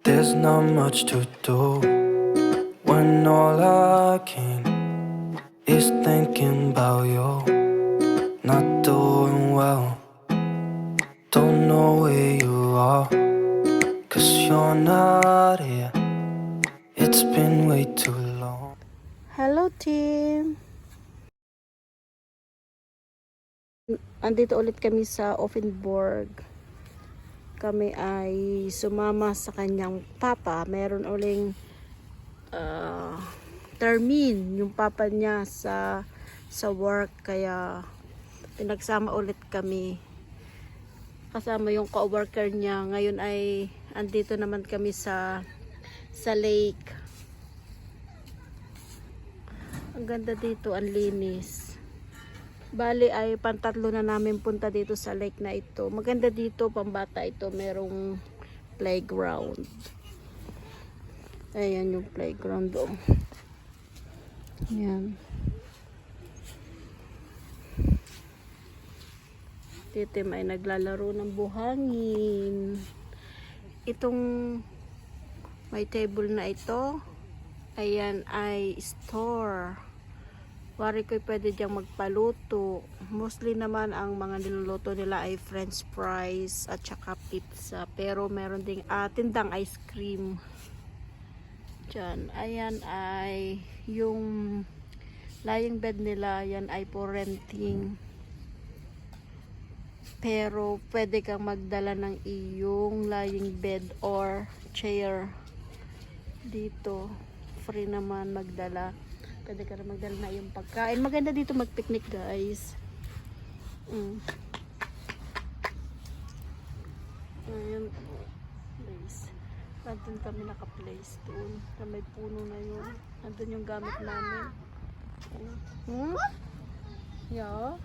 There's not much to do when all I can is thinking about you. Not doing well, don't know where you are, 'cause you're not here. It's been way too long. Hello team! Andito ulit kami sa Offenburg. Kami ay sumama sa kanyang papa. Meron uling termin yung papa niya sa work. Kaya pinagsama ulit kami. Kasama yung co-worker niya. Ngayon ay andito naman kami sa lake. Ang ganda dito, ang linis. Bali ay pantatlo na namin punta dito sa lake na ito. Maganda dito, pambata ito. Merong playground. Ayan yung playground doon. Ayan. Titim ay naglalaro ng buhangin. Itong may table na ito, ayan ay store. Wari ko'y pwede diyang magpaluto. Mostly naman ang mga niluluto nila ay french fries at saka pizza. Pero meron ding tindang ice cream. Diyan. Ayan ay yung lying bed nila. Yan ay for renting. Pero pwede kang magdala ng iyong lying bed or chair. Dito. Free naman magdala. Pwede ka rin magdala na yung pagkain. Maganda dito mag-picnic, guys. Ayan. Place. Nandun kami naka-place doon. Na may puno na yun. Nandun yung gamit namin. Yeah.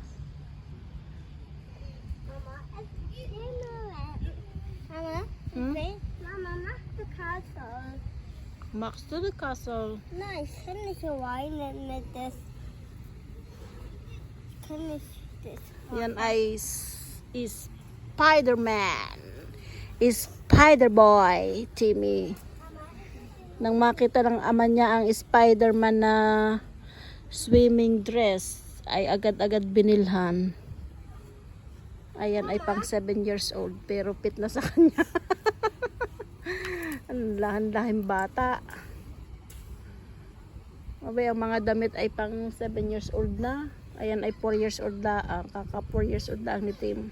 Mama, Max the castle. Max to the castle. Nice. Can ich wine mit this? Can ich this? Yan ay Spider-Man. Spider-Boy, Timmy. Nang makita ng ama niya ang Spider-Man na swimming dress, ay agad-agad binilhan. Ayan ay pang 7 years old, pero fit na sa kanya. Ang lahan-lahing bata. Mabay, ang mga damit ay pang 7 years old na. Ayan ay 4 years old na. Kaka 4 years old na ni Tim.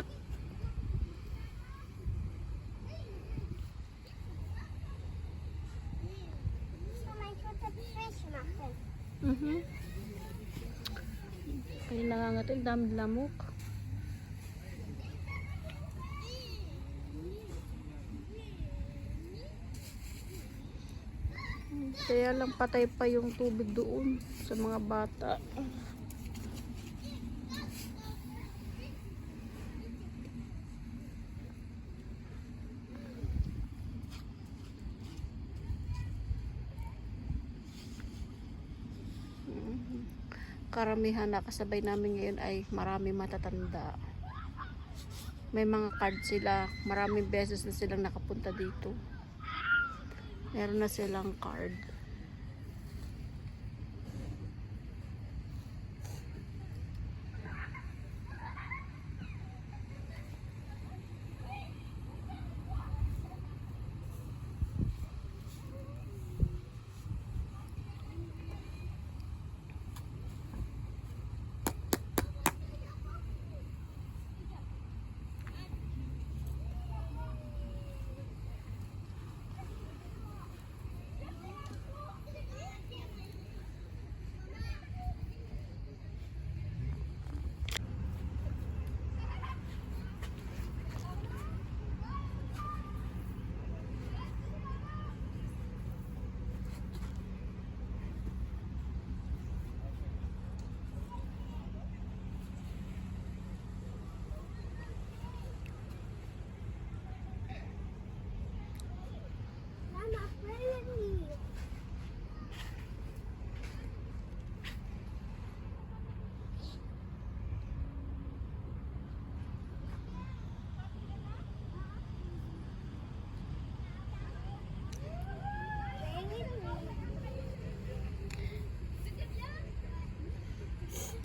Ay nangangating, dami lamok. Kaya lang patay pa yung tubig doon sa mga bata. Karamihan na kasabay namin ngayon ay marami matatanda. May mga card sila. Maraming beses na silang nakapunta dito. Meron na silang card.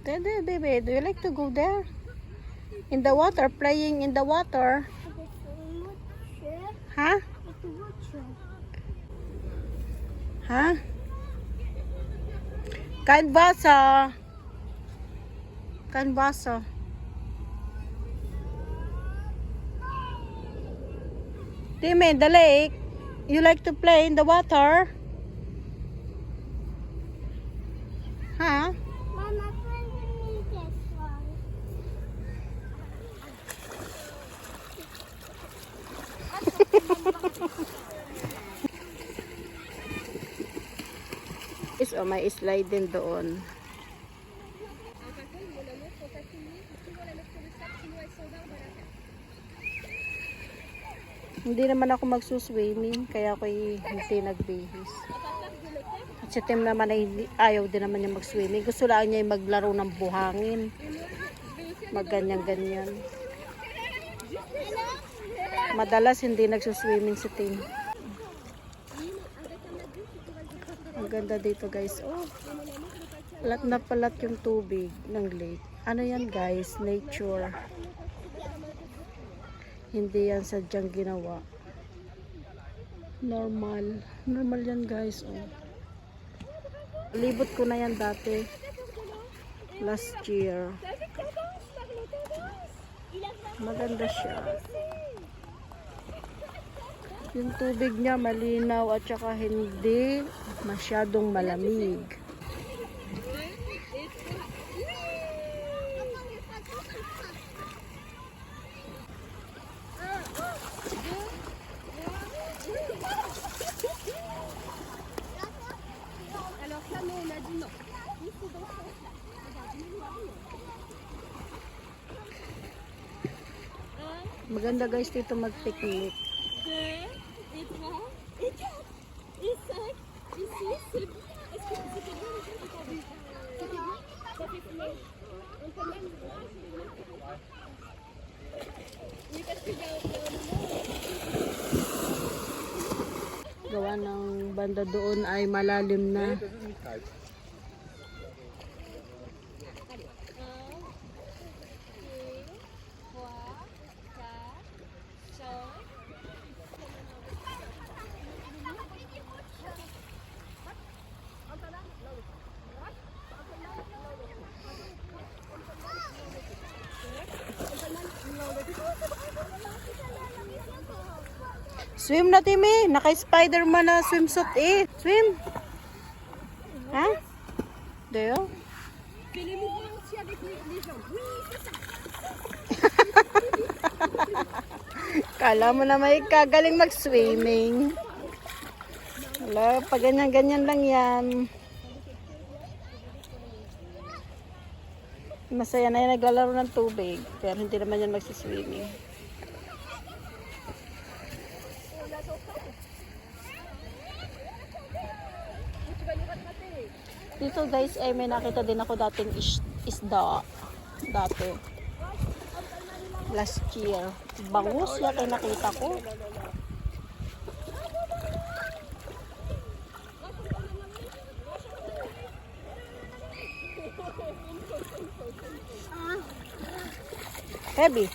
There, baby. Do you like to go there? In the water, playing in the water. Huh? Huh? Kain basa. Kain basa. Timmy, in the lake. You like to play in the water? Huh? Mama, bring me this one. May slide din doon. Hindi naman ako magsuswimming, kaya ako hindi nagbihis. At si Tim naman ay ayaw din naman niya mag-swimming. Gusto lang niya maglaro ng buhangin. Magganyan-ganyan. Madalas hindi nagsuswimming si Tim. Ang ganda dito guys. Oh, palat na palat yung tubig ng lake. Ano yan guys? Nature. Hindi yan sadyang ginawa. Normal. Normal yan guys. Oh. Libot ko na yan dati. Last year. Maganda siya. Yung tubig niya malinaw at saka hindi masyadong malamig. Maganda guys dito mag-picnic. Gawa ng banda doon ay malalim na. Swim na Timmy, naka-Spider-Man na swimsuit eh. Swim. Ha? Deo? Kala mo na may kagaling mag-swimming. Wala, pag ganyan-ganyan lang yan. Masaya na yan naglalaro ng tubig, pero hindi naman yan magsiswimming. Dito guys ay may nakita din ako dating isda dati last year. Bangus yata nakita ko. Heavy.